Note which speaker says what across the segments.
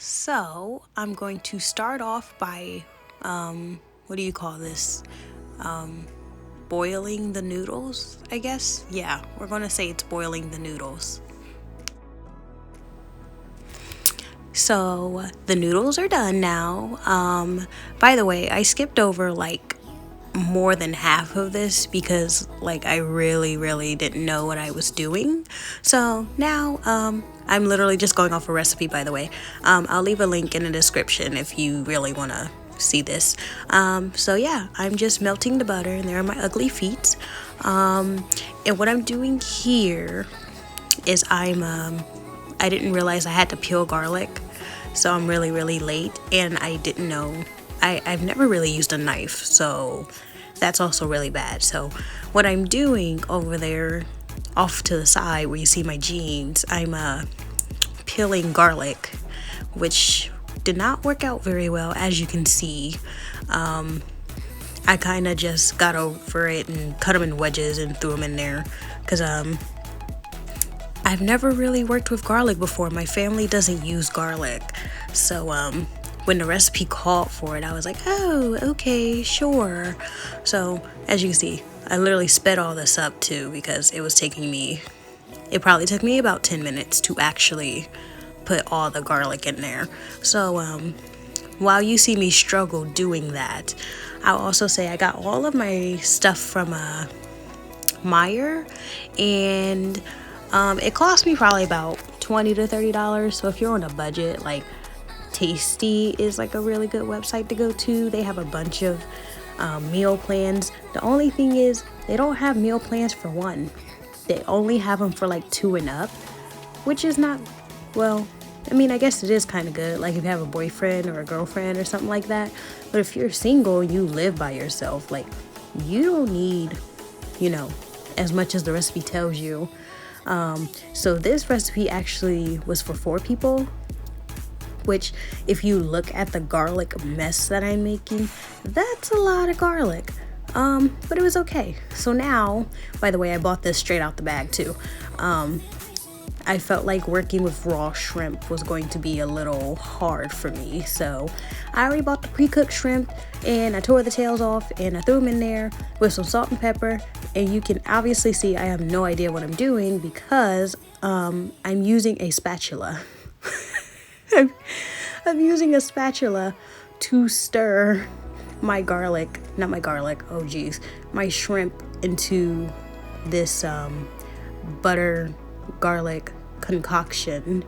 Speaker 1: So I'm going to start off by, what do you call this? Boiling the noodles, I guess? Yeah, we're going to say it's boiling the noodles. So the noodles are done now. By the way, I skipped over like more than half of this because like I really didn't know what I was doing. So now I'm literally just going off a recipe, by the way. I'll leave a link in the description if you really want to see this. So yeah, I'm just melting the butter and there are my ugly feet. And what I'm doing here is I didn't realize I had to peel garlic, so I'm really late, and I didn't know. I've never really used a knife, so that's also really bad. So what I'm doing over there off to the side where you see my jeans, I'm peeling garlic, which did not work out very well, as you can see. I kind of just got over it and cut them in wedges and threw them in there because I've never really worked with garlic before. My family doesn't use garlic. So when the recipe called for it, I was like, oh, okay, sure. So as you can see, I literally sped all this up too because it probably took me about 10 minutes to actually put all the garlic in there. So while you see me struggle doing that, I'll also say I got all of my stuff from Meyer, and it cost me probably about $20 to $30. So if you're on a budget, like Tasty is like a really good website to go to. They have a bunch of meal plans. The only thing is they don't have meal plans for one. They only have them for like 2 and up, which is not, well, I mean, I guess it is kind of good, like if you have a boyfriend or a girlfriend or something like that. But if you're single and you live by yourself, like you don't need, as much as the recipe tells you. So this recipe actually was for 4 people, which if you look at the garlic mess that I'm making, that's a lot of garlic. But it was okay. So now, by the way, I bought this straight out the bag too. I felt like working with raw shrimp was going to be a little hard for me. So I already bought the pre-cooked shrimp and I tore the tails off and I threw them in there with some salt and pepper. And you can obviously see I have no idea what I'm doing because I'm using a spatula. I'm using a spatula to stir my shrimp into this butter garlic concoction,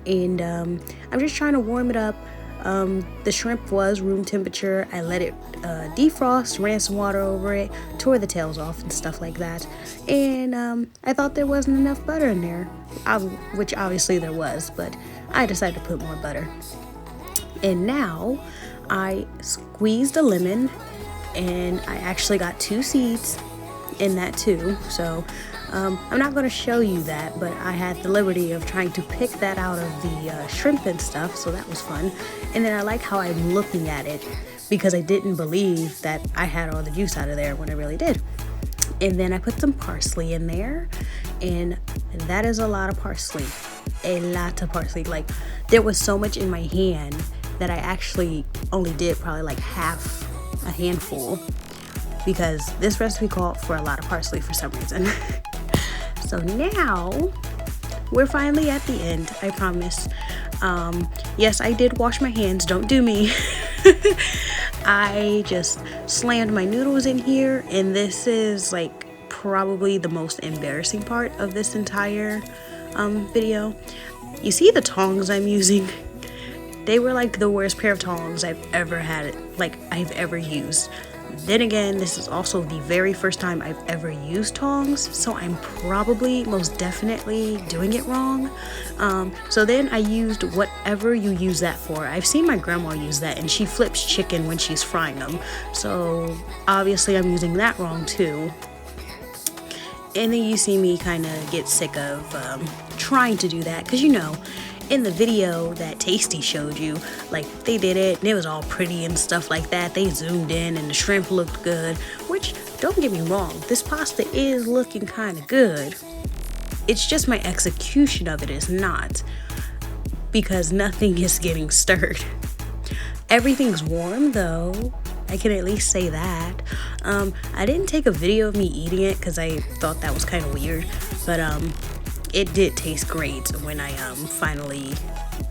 Speaker 1: and I'm just trying to warm it up. The shrimp was room temperature. I let it defrost, ran some water over it, tore the tails off and stuff like that, and I thought there wasn't enough butter in there, which obviously there was, but I decided to put more butter. And now I squeezed a lemon, and I actually got 2 seeds in that too. So I'm not going to show you that, but I had the liberty of trying to pick that out of the shrimp and stuff, so that was fun. And then I like how I'm looking at it because I didn't believe that I had all the juice out of there when I really did. And then I put some parsley in there, and that is a lot of parsley. A lot of parsley. Like, there was so much in my hand that I actually only did probably like half a handful because this recipe called for a lot of parsley for some reason. So now we're finally at the end, I promise. Yes, I did wash my hands, don't do me. I just slammed my noodles in here, and this is like probably the most embarrassing part of this entire video. You see the tongs I'm using? They were like the worst pair of tongs I've ever used. Then again, this is also the very first time I've ever used tongs, so I'm probably most definitely doing it wrong. So then I used whatever you use that for. I've seen my grandma use that, and she flips chicken when she's frying them. So obviously I'm using that wrong too. And then you see me kind of get sick of trying to do that, because in the video that Tasty showed you, like, they did it and it was all pretty and stuff like that. They zoomed in and the shrimp looked good, which, don't get me wrong, this pasta is looking kind of good. It's just my execution of it is not. because nothing is getting stirred. Everything's warm though. I can at least say that. I didn't take a video of me eating it because I thought that was kind of weird, but it did taste great when I finally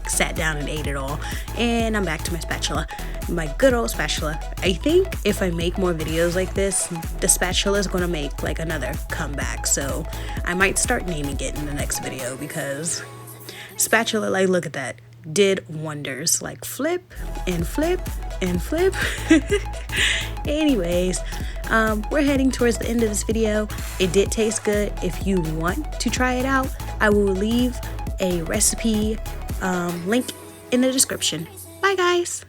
Speaker 1: sat down and ate it all. And I'm back to my spatula, my good old spatula. I think if I make more videos like this, the spatula is gonna make like another comeback, so I might start naming it in the next video, because spatula, like, look at that, did wonders. Like, flip and flip and flip. Anyways, we're heading towards the end of this video. It did taste good. If you want to try it out, I will leave a recipe link in the description. Bye guys.